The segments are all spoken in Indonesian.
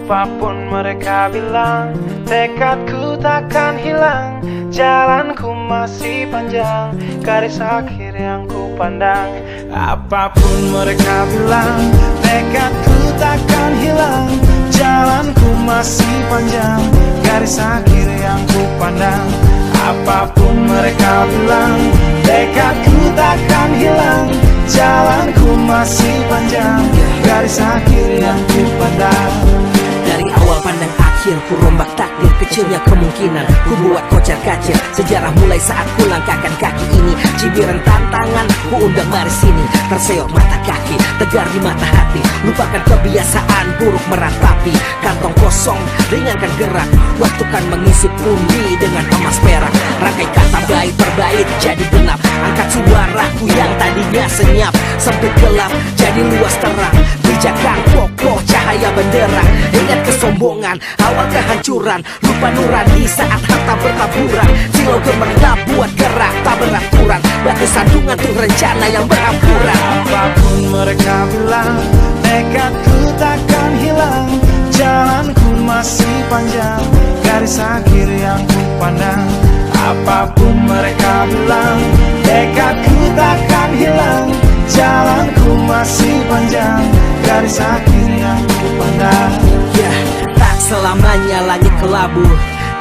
Apapun mereka bilang, tekadku takkan hilang. Jalanku masih panjang, garis akhir yang ku pandang. Apapun mereka bilang, tekadku takkan hilang. Jalanku masih panjang, garis akhir yang ku pandang. Apapun mereka bilang, tekadku takkan hilang. Jalanku masih panjang, garis akhir yang ku pandang. Dari awal pandang akhir, ku rombak takdir. Kecilnya kemungkinan, ku buat kocar kacir. Sejarah mulai saat ku langkahkan kaki ini. Cibiran tantangan, ku undang mari sini. Terseok mata kaki, tegar di mata hati. Lupakan kebiasaan buruk meratapi. Kantong kosong, ringankan gerak. Waktu kan mengisi pundi dengan emas perak. Rangkai kata bait per bait jadi genap. Angkat suaraku yang tadinya senyap. Sempit gelap, jadi luas terang. Pijakan kokoh, cahaya benderang. Ingat kesombongan, awal kehancuran. Lupa nurani saat harta bertaburan. Silau gemerlap buat gerak tak beraturan. Batu sandungan tuh rencana yang berhampuran. Apapun mereka bilang, tekadku takkan hilang. Jalanku masih panjang, garis akhir yang ku pandang. Apapun mereka bilang, tekadku takkan hilang. Jalanku masih panjang, garis akhir yang ku pandang. Ya, tak selamanya langit kelabu,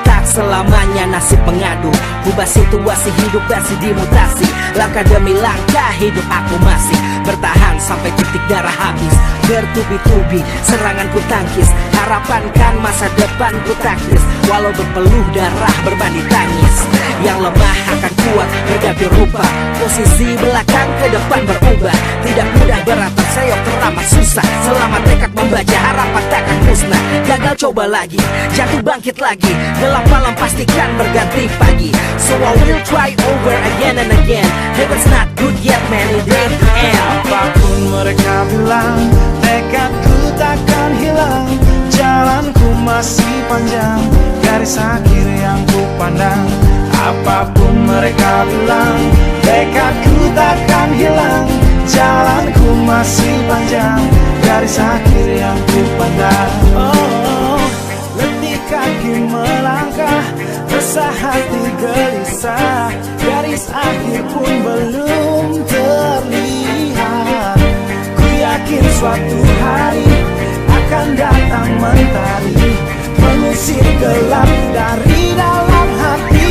tak selamanya nasib mengadu. Ubah situasi hidup masih dimutasi. Langkah demi langkah hidup aku masih bertahan sampai titik darah habis. Bertubi-tubi serangan ku tangkis. Harapan kan masa depan ku taktis. Walau berpeluh darah berbanding tangis. Yang lemah akan kuat berganti rupa. Posisi belakang ke depan berubah. Tidak mudah berat terseok teramat susah. Selama tekad membaca harapan takkan musnah. Gagal coba lagi, jatuh bangkit lagi. Gelap malam pastikan berganti pagi. So I will try over again and again. Heaven's not good yet man, it ain't the end. Apapun mereka bilang, tekadku takkan hilang. Jalanku masih panjang, garis akhir yang ku pandang. Apapun mereka bilang, tekadku takkan hilang. Jalanku masih panjang, garis akhir yang ku pandang. Oh, letih kaki melangkah, resah hati gelisah. Garis akhir pun belum terlihat. Ku yakin suatu hari akan datang mentari, mengusir gelap dari dalam hati.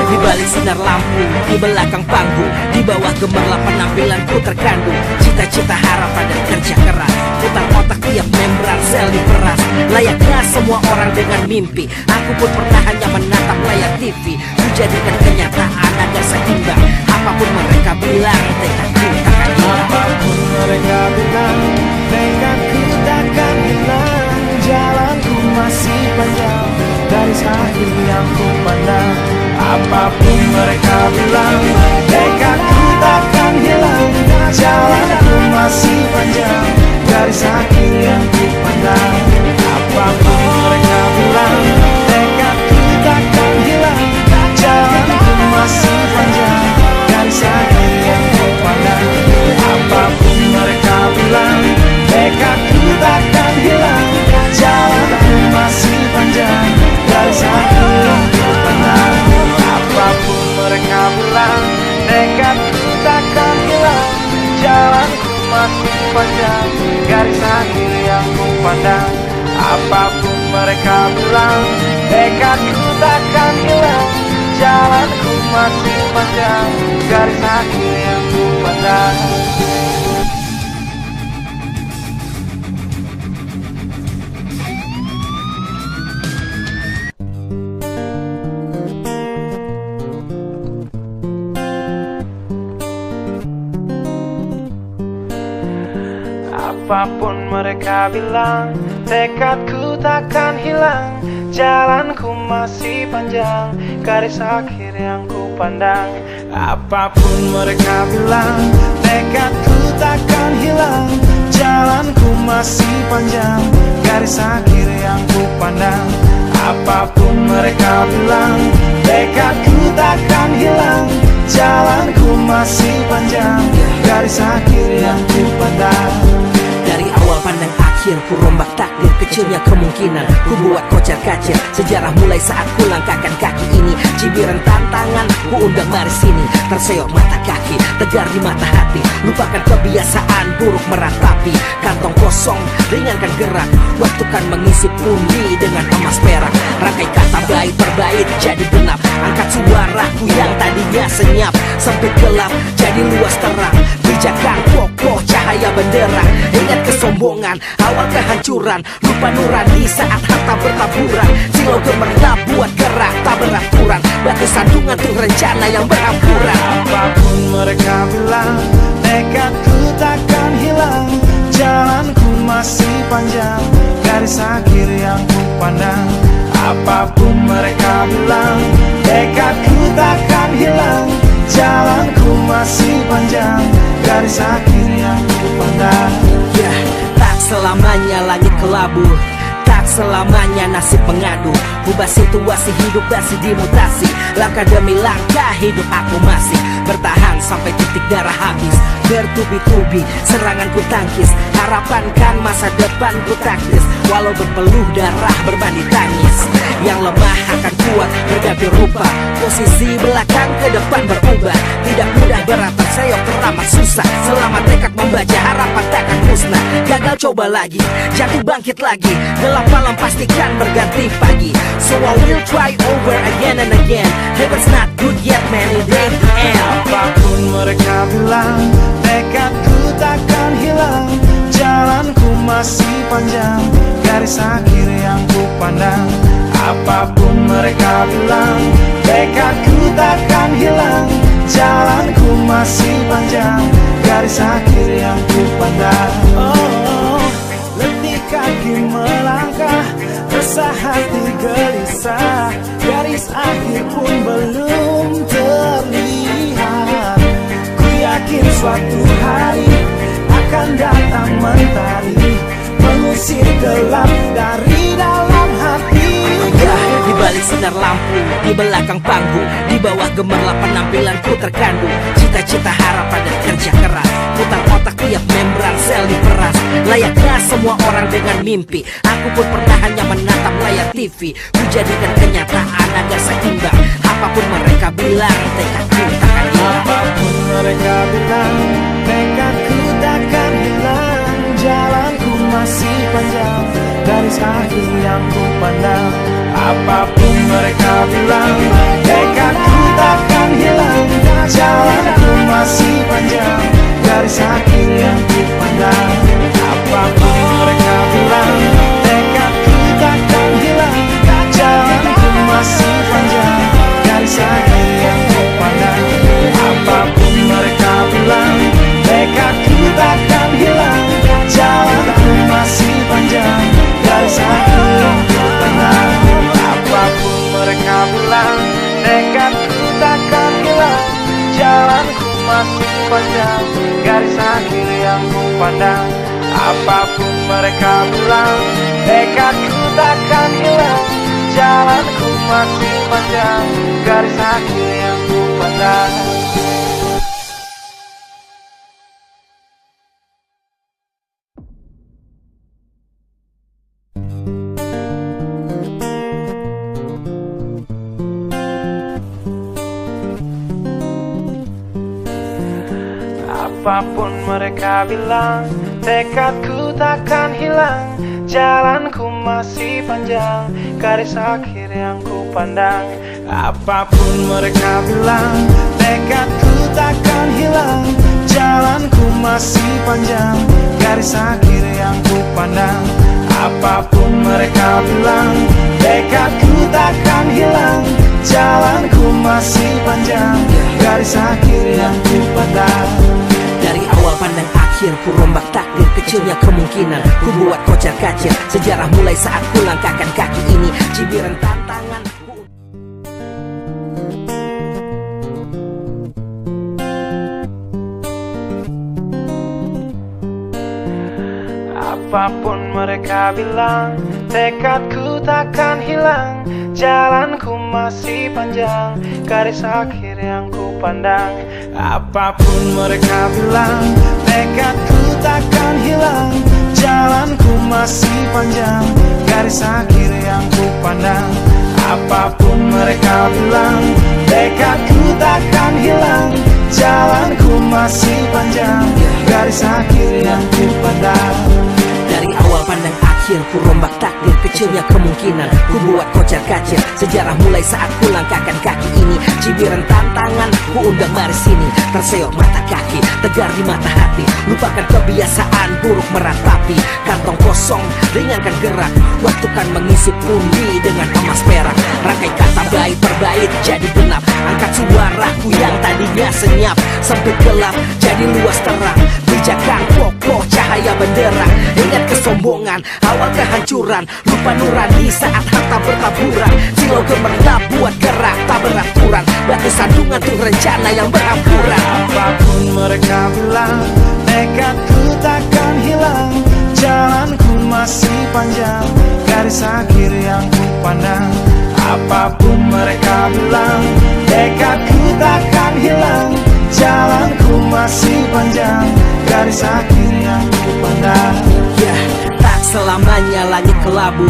Di balik sinar lampu, di belakang panggung, di bawah gemerlap penampilanku terkandung. Cita-cita, harapan dan kerja keras. Putar otak tiap membran sel diperas. Layaknya semua orang dengan mimpi, aku pun pernah hanya menatap layar TV. Ku jadikan kenyataan agar seimbang. Apapun mereka bilang, tekadku takkan hilang. Apapun mereka bilang, tekadku takkan hilang. Jalanku masih panjang, garis akhir yang ku pandang. Apapun mereka bilang, tekadku takkan hilang. Jalanku masih panjang, garis akhir yang ku pandang. Apapun mereka bilang, tekadku takkan hilang. Jalanku masih panjang, garis akhir yang ku pandang. Apapun mereka bilang, tekadku takkan hilang. Jalanku masih panjang, garis akhir yang ku pandang. Apapun mereka bilang, tekadku takkan hilang. Jalanku masih panjang, garis akhir yang ku pandang. Apapun mereka bilang, tekadku takkan hilang. Jalanku masih panjang, garis akhir yang ku pandang. Apapun mereka bilang, tekadku takkan hilang. Jalanku masih panjang, garis akhir yang ku pandang. Apapun mereka bilang, tekadku takkan hilang. Jalanku masih panjang, garis akhir yang ku pandang. Apapun mereka bilang, tekadku takkan hilang. Jalanku masih panjang, garis akhir yang ku pandang. Dari awal pandang akhir, ku rombak takdir. Kecilnya kemungkinan, kacir. Sejarah mulai saat ku langkahkan kaki ini. Cibiran tantangan ku undang mari sini. Terseok mata kaki, tegar di mata hati. Lupakan kebiasaan buruk meratapi. Kantong kosong, ringankan gerak. Waktu kan mengisi pundi dengan emas perak. Rangkai kata bait per bait jadi genap. Angkat suaraku yang tadinya senyap. Sempit gelap jadi luas terang. Bijakan kokoh cahaya benderang. Ingat kesombongan, awal kehancuran. Lupa nurani saat harta bertaburan. Silau gemerlap buat gerak tak beraturan. Batu sandungan tuh rencana yang berampuran. Apapun mereka bilang, tekadku takkan hilang. Jalanku masih panjang, garis akhir yang ku pandang. Apapun mereka bilang, tekadku takkan hilang. Jalanku masih panjang, garis akhir yang ku pandang. Ya, tak selamanya langit kelabu, tak selamanya nasib pengadu. Ubah situasi hidup masih dimutasi. Langkah demi langkah hidup aku masih bertahan sampai titik darah habis. Bertubi-tubi serangan ku tangkis. Harapan kan masa depan ku taktis. Walau berpeluh darah berbanding tangis. Yang lemah akan kuat berganti rupa. Posisi belakang ke depan berubah. Tidak mudah beratap seyok teramat susah. Selama tekad membaca harapan takkan musnah. Gagal coba lagi, jatuh bangkit lagi. Gelap malam pastikan berganti pagi. So I will try over again and again. Heaven's not good yet man, it ain't the end. Apapun mereka bilang, tekadku takkan hilang. Jalanku masih panjang, garis akhir yang ku pandang. Apapun mereka bilang, tekadku takkan hilang. Jalanku masih panjang, garis akhir yang ku pandang. Oh, letih kaki melangkah, resah hati gelisah. Garis akhir pun belum terlihat. Ku yakin suatu hari akan datang mentari, mengusir gelap dari dalam hati. Di balik sinar lampu, di belakang panggung, di bawah gemerlap penampilanku terkandung. Cita-cita, harapan dan kerja keras. Putar otak tiap membran sel diperas. Layaknya semua orang dengan mimpi, aku pun pernah hanya menatap layar TV. Ku jadikan kenyataan agar seimbang. Apapun mereka bilang, tekadku takkan hilang. Apapun mereka bilang, tekadku takkan hilang. Jalanku masih panjang, garis akhir yang ku pandang. Apapun mereka bilang, tekadku takkan hilang. Jalanku masih panjang, garis akhir yang ku pandang. Apapun mereka bilang, tekadku takkan hilang. Jalanku masih panjang, garis akhir yang ku pandang. Apapun mereka bilang, tekadku takkan hilang. Jalanku masih panjang, garis akhir yang ku pandang. Apapun mereka bilang, tekadku takkan hilang. Jalanku masih panjang, garis akhir yang ku pandang. Apapun mereka bilang, tekadku takkan hilang. Jalanku masih panjang, garis akhir yang ku pandang. Apapun mereka bilang, tekadku takkan hilang. Jalanku masih panjang, garis akhir yang ku pandang. Apapun mereka bilang, tekadku takkan hilang. Jalanku masih panjang, garis akhir yang ku pandang. Apapun mereka bilang, tekadku takkan hilang. Jalanku masih panjang, garis akhir yang ku pandang. Dari awal pandang akhir, ku rombak takdir. Kecilnya kemungkinan, ku buat kocar kacir. Sejarah mulai saat ku langkahkan kaki ini. Cibiran tantangan Apapun mereka bilang, tekadku takkan hilang. Jalanku masih panjang, garis akhir yang ku pandang. Apapun mereka bilang, tekadku takkan hilang. jalanku masih panjang, garis akhir yang ku pandang. Apapun mereka bilang, tekadku takkan hilang. Jalanku masih panjang, garis akhir yang ku pandang. Dari awal pandang akhir, ku rombak takdir. Kecilnya kemungkinan, ku buat kocar kacir. Sejarah mulai saat ku langkahkan kaki ini. Cibiran tantangan, ku undang mari sini. Terseok mata kaki, tegar di mata hati. Lupakan kebiasaan buruk meratapi. Kantong kosong, ringankan gerak. Waktu kan mengisi pundi dengan emas perak. Rangkai kata bait per bait jadi genap. Angkat suaraku yang tadinya senyap. Sempit gelap, jadi luas terang. Pijakan kokoh, cahaya benderang. Ingat kesombongan, awal kehancuran. Lupa nurani saat harta bertaburan. Silau gemerlap buat gerak tak beraturan. Batu sandungan tuh rencana yang berampuran. Apapun mereka bilang, tekadku takkan hilang. Jalanku masih panjang, garis akhir yang ku pandang. Apapun mereka bilang, tekadku takkan hilang. Jalanku masih panjang, garis akhir yang ku pandang. Ya, tak selamanya langit kelabu,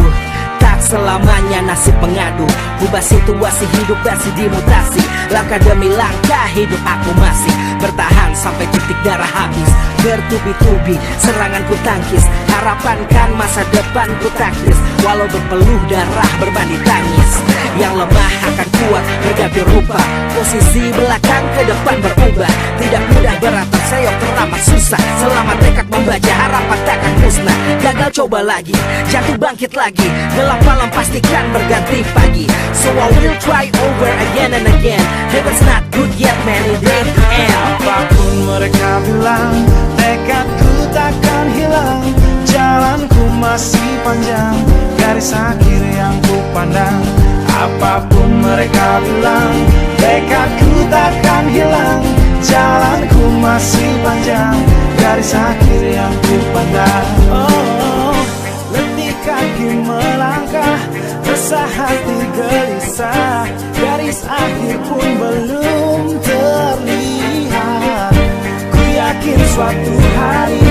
tak selamanya nasib mengadu. Ubah situasi hidup masih dimutasi. Langkah demi langkah hidup aku masih bertahan sampai titik darah habis. Bertubi-tubi serangan ku tangkis. Harapan kan masa depan ku taktis. Walau berpeluh darah berbanding tangis. Yang lemah akan kuat berganti rupa. Posisi belakang ke depan berubah. Tidak mudah beratap seyok teramat susah. Selama tekad membaca harapan takkan musnah. Gagal coba lagi, jatuh bangkit lagi. Gelap malam pastikan berganti pagi. So I will try over again and again. Heaven's not good yet man, it ain't the end. Apapun mereka bilang, tekadku takkan hilang. Jalanku masih panjang, garis akhir yang ku pandang. Apapun mereka bilang, tekadku takkan hilang. Jalanku masih panjang, garis akhir yang ku pandang. Oh, letih kaki melangkah, resah hati gelisah. Garis akhir pun belum terlihat. Ku yakin suatu hari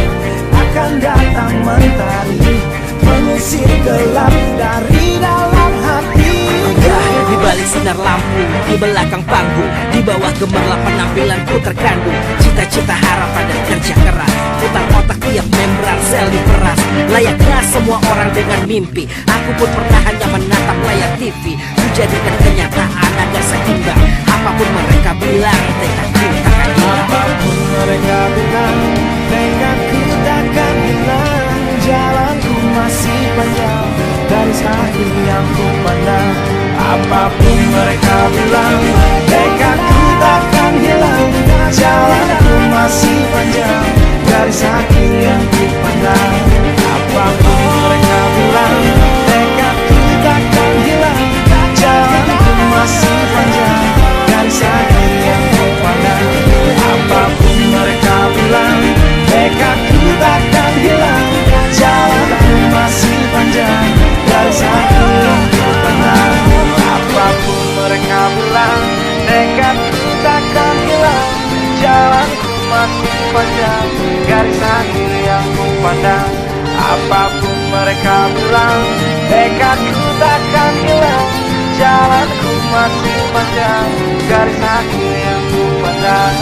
akan datang mentari, mengusir gelap dari dalam hati. Di balik sinar lampu, di belakang panggung, di bawah gemerlap penampilanku terkandung. Cita-cita, harapan dan kerja keras. Putar otak tiap membran sel diperas. Layaknya semua orang dengan mimpi, aku pun pernah hanya menatap layar TV. Ku jadikan kenyataan agar seimbang. Apapun mereka bilang, tekadku takkan hilang. Apapun mereka bilang, tekadku takkan hilang. Jalanku masih panjang, garis akhir yang ku pandang. Apapun mereka bilang, tekadku takkan hilang. Jalanku masih panjang, garis akhir yang ku pandang. Apapun mereka bilang, tekadku takkan hilang. Jalanku masih panjang, garis akhir yang ku pandang. Apapun mereka bilang, tekadku takkan hilang. Jalanku masih panjang, garis akhir yang ku pandang. Apapun mereka bilang, tekadku takkan hilang. Jalanku masih panjang, garis akhir yang ku pandang. Apapun mereka bilang, tekadku takkan hilang. Jalanku masih panjang, garis akhir yang ku pandang.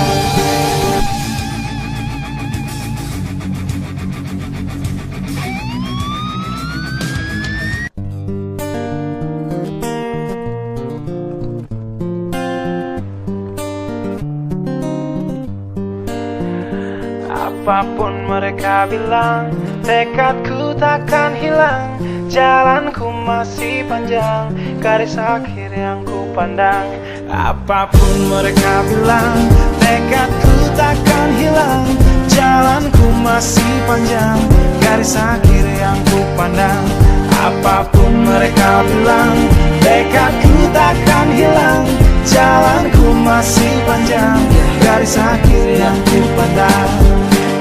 Apapun mereka bilang, tekadku takkan hilang. Jalanku masih panjang, garis akhir yang ku pandang. Apapun mereka bilang, tekadku takkan hilang. Jalanku masih panjang, garis akhir yang ku pandang. Apapun mereka bilang, tekadku takkan hilang. Jalanku masih panjang, garis akhir yang ku pandang.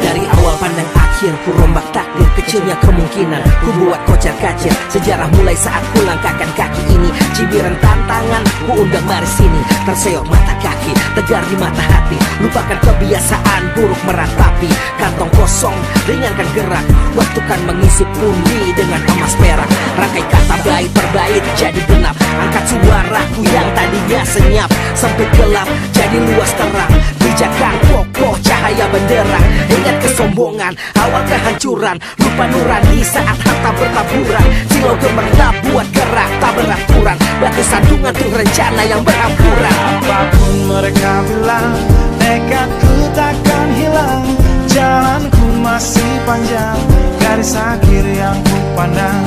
Dari awal pandang akhir, berakhir, ku rombak takdir, kecilnya kemungkinan ku buat kocar kacir. Sejarah mulai saat ku langkahkan kaki ini. Cibiran tantangan, ku undang mari sini. Terseok mata kaki, tegar di mata hati. Lupakan kebiasaan buruk meratapi. Kantong kosong, ringankan gerak. Waktu kan mengisi pundi dengan emas perak. Rangkai kata bait per bait jadi genap. Angkat suaraku yang tadinya senyap sampai gelap jadi luas terang. Pijakan kokoh cahaya benderang. Ingat kesombongan, awal kehancuran. Lupa nurani saat harta bertaburan. Silau gemerlap buat gerak tak beraturan. Batu sandungan tuh rencana yang berampuran. Apapun mereka bilang, tekadku takkan hilang. Jalanku masih panjang, garis akhir yang ku pandang.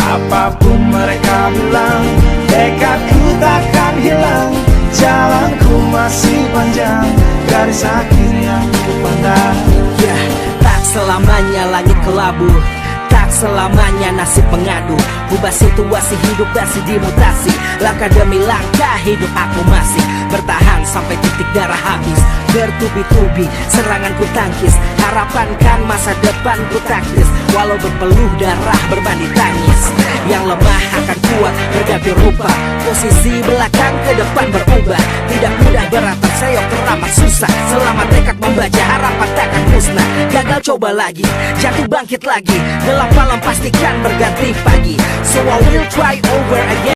Apapun mereka bilang, tekadku takkan hilang. Jalanku masih panjang, garis akhir yang ku pandang. Ya, tak selamanya langit kelabu, tak selamanya nasib pengadu. Ubah situasi hidup masih dimutasi. Langkah demi langkah hidup aku masih bertahan sampai titik darah habis. Bertubi-tubi serangan ku tangkis. Harapan kan masa depan ku taktis. Walau berpeluh darah berbanding tangis. Yang lemah akan kuat berganti rupa. Posisi belakang ke depan berubah. Tidak mudah berat terseok teramat susah. Selama tekad membaca harapan takkan musnah. Gagal coba lagi, jatuh bangkit lagi. Gelap malam pastikan berganti pagi. So I will try over again.